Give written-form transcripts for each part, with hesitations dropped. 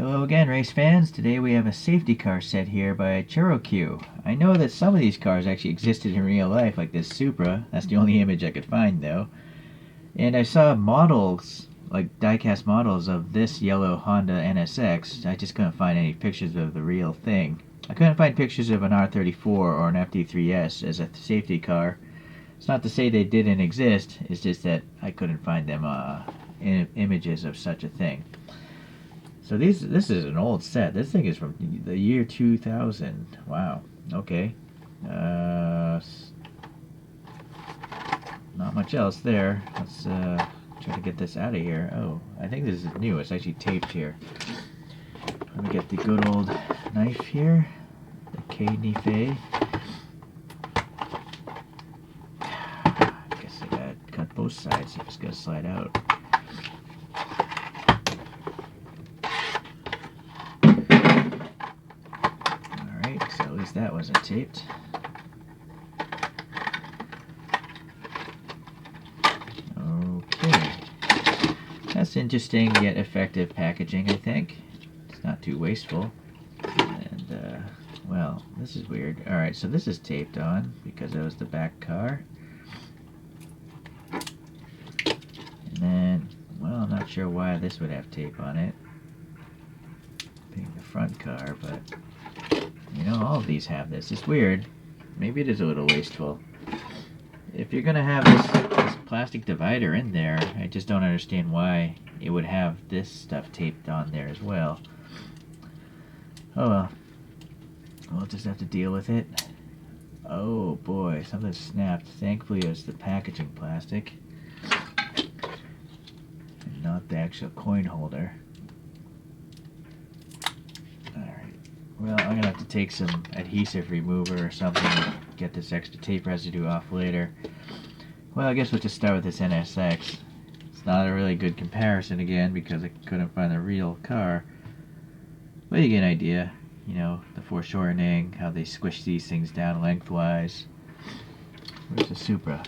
Hello again, race fans. Today we have a safety car set here by Choro-Q. I know that some of these cars actually existed in real life, like this Supra. That's the only image I could find, though. And I saw models, like die-cast models of this yellow Honda NSX. I just couldn't find any pictures of the real thing. I couldn't find pictures of an R34 or an FD3S as a safety car. It's not to say they didn't exist, it's just that I couldn't find them images of such a thing. So this is an old set. This thing is from the year 2000. Wow. Okay. Not much else there. Let's try to get this out of here. Oh, I think this is new. It's actually taped here. Let me get the good old knife here. The K-Knife. I guess I gotta cut both sides if it's gonna slide out. At least that wasn't taped. Okay. That's interesting yet effective packaging, I think. It's not too wasteful. And, well, this is weird. Alright, so this is taped on because that was the back car. And then, well, I'm not sure why this would have tape on it. Being the front car, but you know, all of these have this. It's weird. Maybe it is a little wasteful. If you're gonna have this plastic divider in there, I just don't understand why it would have this stuff taped on there as well. Oh well. We'll just have to deal with it. Oh boy, something snapped. Thankfully it was the packaging plastic and not the actual coin holder. Well, I'm going to have to take some adhesive remover or something to get this extra tape residue off later. Well, I guess we'll just start with this NSX. It's not a really good comparison again because I couldn't find the real car. But you get an idea. You know, the foreshortening, how they squish these things down lengthwise. Where's the Supra?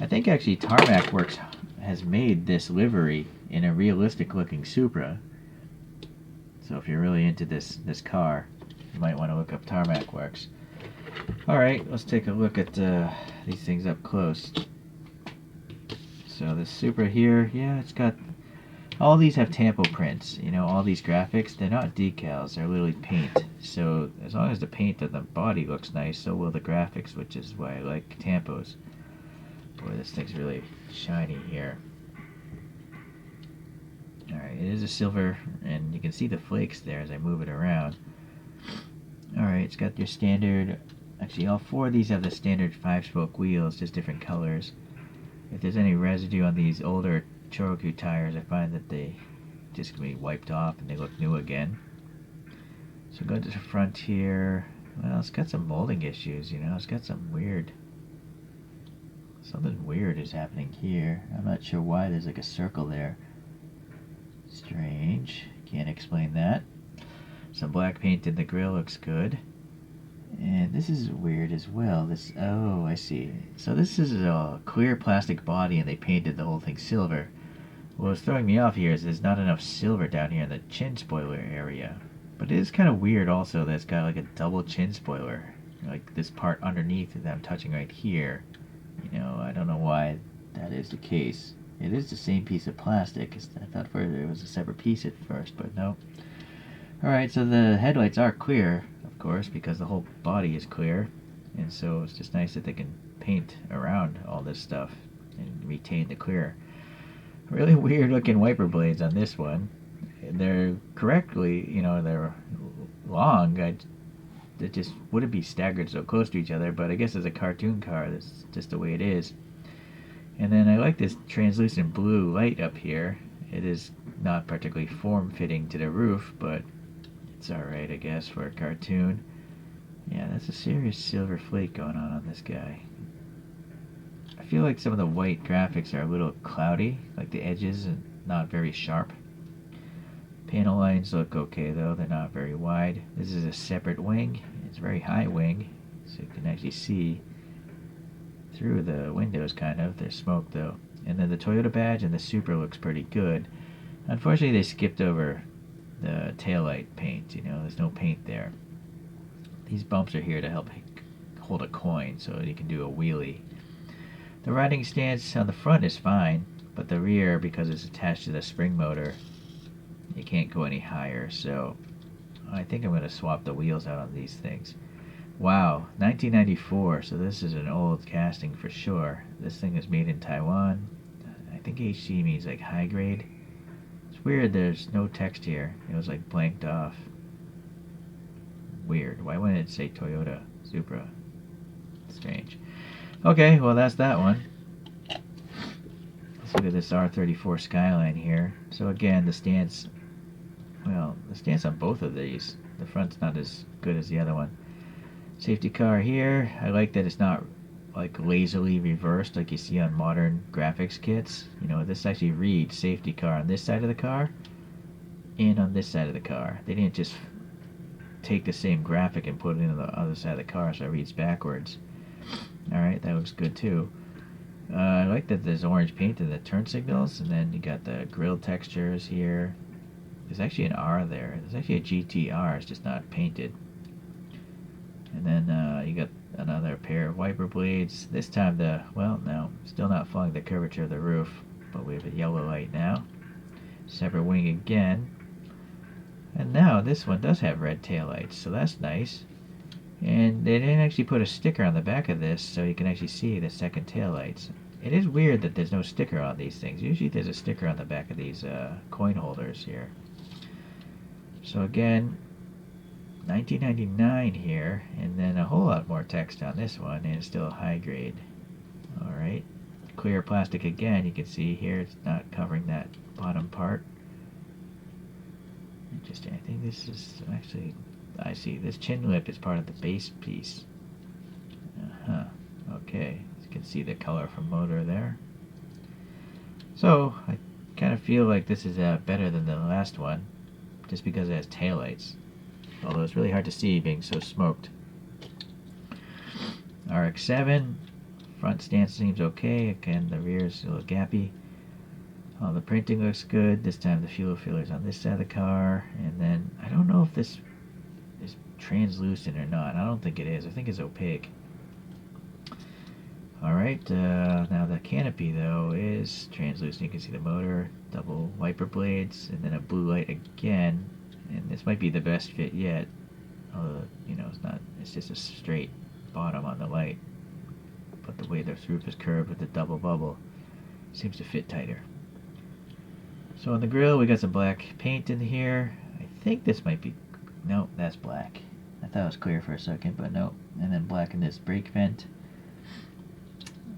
I think actually Tarmac Works has made this livery in a realistic looking Supra. So if you're really into this car, you might want to look up Tarmac Works. Alright, let's take a look at these things up close. So this Supra here, yeah, it's got, all these have tampo prints. You know, all these graphics, they're not decals, they're literally paint. So as long as the paint on the body looks nice, so will the graphics, which is why I like tampos. Boy, this thing's really shiny here. Alright, it is a silver, and you can see the flakes there as I move it around. Alright, it's got your standard, actually all four of these have the standard 5-spoke wheels, just different colors. If there's any residue on these older ChoroQ tires, I find that they just can be wiped off and they look new again. So go to the front here. Well, it's got some molding issues, you know, it's got some weird, something weird is happening here. I'm not sure why there's like a circle there. Strange. Can't explain that. Some black paint in the grill looks good. And this is weird as well. This, oh, I see. So this is a clear plastic body and they painted the whole thing silver. What's throwing me off here is there's not enough silver down here in the chin spoiler area. But it is kind of weird also that it's got like a double chin spoiler. Like this part underneath that I'm touching right here. You know, I don't know why that is the case. It is the same piece of plastic. I thought it was a separate piece at first, but no. Alright, so the headlights are clear, of course, because the whole body is clear. And so it's just nice that they can paint around all this stuff and retain the clear. Really weird looking wiper blades on this one. They're correctly, you know, they're long. They just wouldn't be staggered so close to each other, but I guess as a cartoon car, that's just the way it is. And then I like this translucent blue light up here. It is not particularly form-fitting to the roof, but it's alright, I guess, for a cartoon. Yeah, that's a serious silver flake going on this guy. I feel like some of the white graphics are a little cloudy, like the edges are not very sharp. Panel lines look okay though, they're not very wide. This is a separate wing. It's a very high wing, so you can actually see through the windows kind of. There's smoke though. And then the Toyota badge and the Supra looks pretty good. Unfortunately they skipped over the taillight paint. You know, there's no paint there. These bumps are here to help hold a coin so you can do a wheelie. The riding stance on the front is fine, but the rear, because it's attached to the spring motor, you can't go any higher. So I think I'm going to swap the wheels out on these things. Wow, 1994, so this is an old casting for sure. This thing is made in Taiwan. I think HC means like high grade. It's weird there's no text here. It was like blanked off. Weird. Why wouldn't it say Toyota Supra? Strange. Okay, well that's that one. Let's look at this R34 Skyline here. So again, the stance, well, the stance on both of these, the front's not as good as the other one. Safety car here. I like that it's not like lazily reversed like you see on modern graphics kits. You know, this actually reads safety car on this side of the car and on this side of the car. They didn't just take the same graphic and put it into the other side of the car so it reads backwards. Alright, that looks good too. I like that there's orange paint in the turn signals, and then you got the grille textures here. There's actually an R there. There's actually a GTR, it's just not painted. And then you got another pair of wiper blades. This time well, no, still not following the curvature of the roof, but we have a yellow light now. Separate wing again. And now this one does have red taillights, so that's nice. And they didn't actually put a sticker on the back of this, so you can actually see the second taillights. It is weird that there's no sticker on these things. Usually there's a sticker on the back of these coin holders here. So again, 1999 here, and then a whole lot more text on this one, and it's still high grade. Alright, clear plastic again. You can see here it's not covering that bottom part. Interesting. I think this is actually, I see, this chin lip is part of the base piece. Okay, you can see the color from motor there. So I kind of feel like this is better than the last one, just because it has taillights. Although it's really hard to see being so smoked. RX7, front stance seems okay. Again, the rear is a little gappy. The printing looks good. This time the fuel filler is on this side of the car. And then, I don't know if this is translucent or not. I don't think it is. I think it's opaque. Alright, now the canopy though is translucent. You can see the motor, double wiper blades, and then a blue light again. And this might be the best fit yet. Although, you know, it's not, it's just a straight bottom on the light. But the way the roof is curved with the double bubble seems to fit tighter. So on the grill, we got some black paint in here. I think this might be, no, that's black. I thought it was clear for a second, but no. And then black in this brake vent.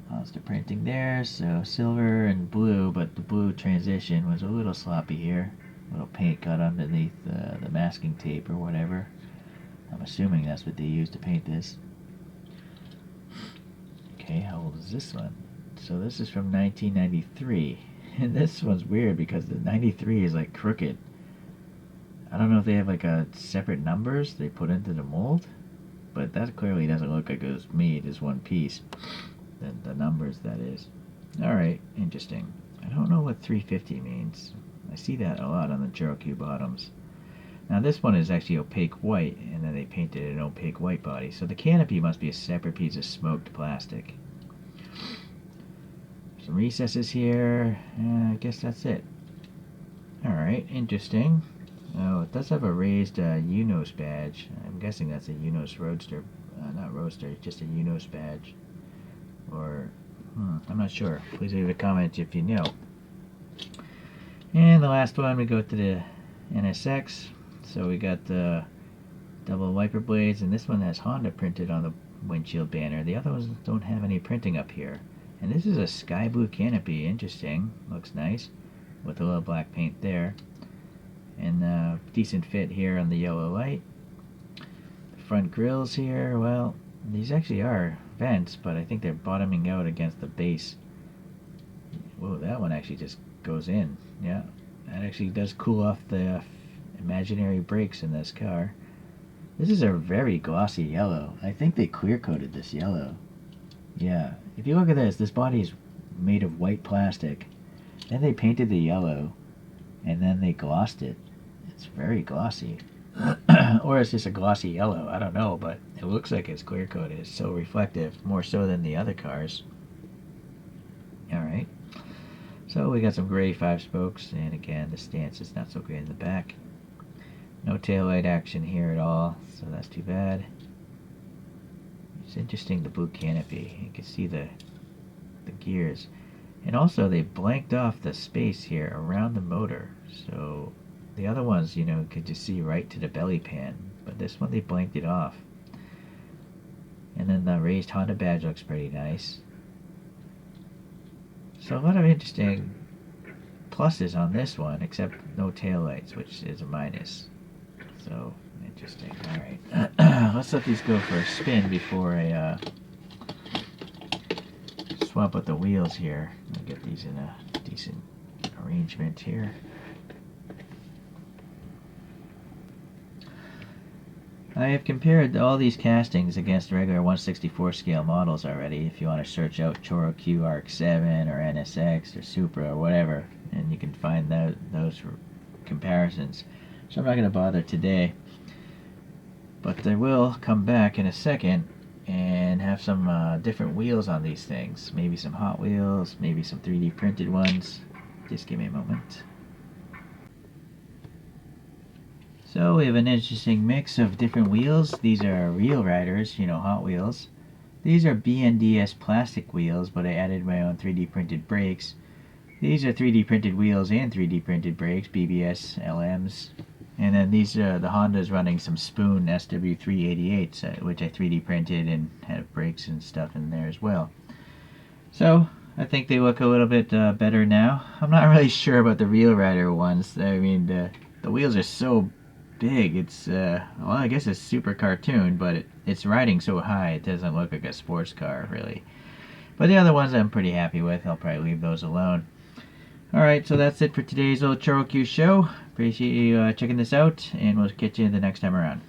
Monster printing there, so silver and blue, but the blue transition was a little sloppy here. A little paint got underneath the masking tape or whatever. I'm assuming that's what they used to paint this. Okay, how old is this one? So this is from 1993. And this one's weird because the 93 is like crooked. I don't know if they have like a separate numbers they put into the mold, but that clearly doesn't look like it was made as one piece. The numbers, that is. Alright, interesting. I don't know what 350 means. I see that a lot on the ChoroQ bottoms. Now this one is actually opaque white, and then they painted an opaque white body. So the canopy must be a separate piece of smoked plastic. Some recesses here. I guess that's it. Alright, interesting. Oh, it does have a raised UNOS badge. I'm guessing that's a UNOS Roadster. Not Roadster, just a UNOS badge. Or, I'm not sure. Please leave a comment if you know. And the last one, we go to the NSX. So we got the double wiper blades, and this one has Honda printed on the windshield banner. The other ones don't have any printing up here. And this is a sky blue canopy. Interesting. Looks nice. With a little black paint there. And decent fit here on the yellow light. The front grills here, well, these actually are vents, but I think they're bottoming out against the base. Whoa, that one actually just goes in. Yeah, that actually does cool off the imaginary brakes in this car. This is a very glossy yellow. I think they clear coated this yellow. Yeah, if you look at this body is made of white plastic. Then they painted the yellow, and then they glossed it. It's very glossy. Or it's just a glossy yellow. I don't know, but it looks like it's clear coated. It's so reflective, more so than the other cars. Alright. So we got some gray 5-spokes, and again, the stance is not so great in the back. No taillight action here at all, so that's too bad. It's interesting, the blue canopy. You can see the gears. And also, they blanked off the space here around the motor. So the other ones, you know, could just see right to the belly pan. But this one, they blanked it off. And then the raised Honda badge looks pretty nice. So a lot of interesting pluses on this one, except no taillights, which is a minus. So interesting. Alright. Let's let these go for a spin before I swap out the wheels here. I'll get these in a decent arrangement here. I have compared all these castings against regular 1/64 scale models already. If you want to search out ChoroQ, RX7, or NSX, or Supra, or whatever, and you can find those comparisons. So I'm not going to bother today, but I will come back in a second and have some different wheels on these things. Maybe some Hot Wheels, maybe some 3D printed ones. Just give me a moment. So we have an interesting mix of different wheels. These are real riders, you know, Hot Wheels. These are BNDS plastic wheels, but I added my own 3D printed brakes. These are 3D printed wheels and 3D printed brakes, BBS LMs. And then these are the Honda's running some Spoon SW388s, which I 3D printed and have brakes and stuff in there as well. So I think they look a little bit better now. I'm not really sure about the real rider ones. I mean, the wheels are so big. It's well, I guess it's super cartoon, but it's riding so high it doesn't look like a sports car really. But the other ones I'm pretty happy with. I'll probably leave those alone. Alright, so that's it for today's little Choro-Q show. Appreciate you checking this out, and we'll catch you the next time around.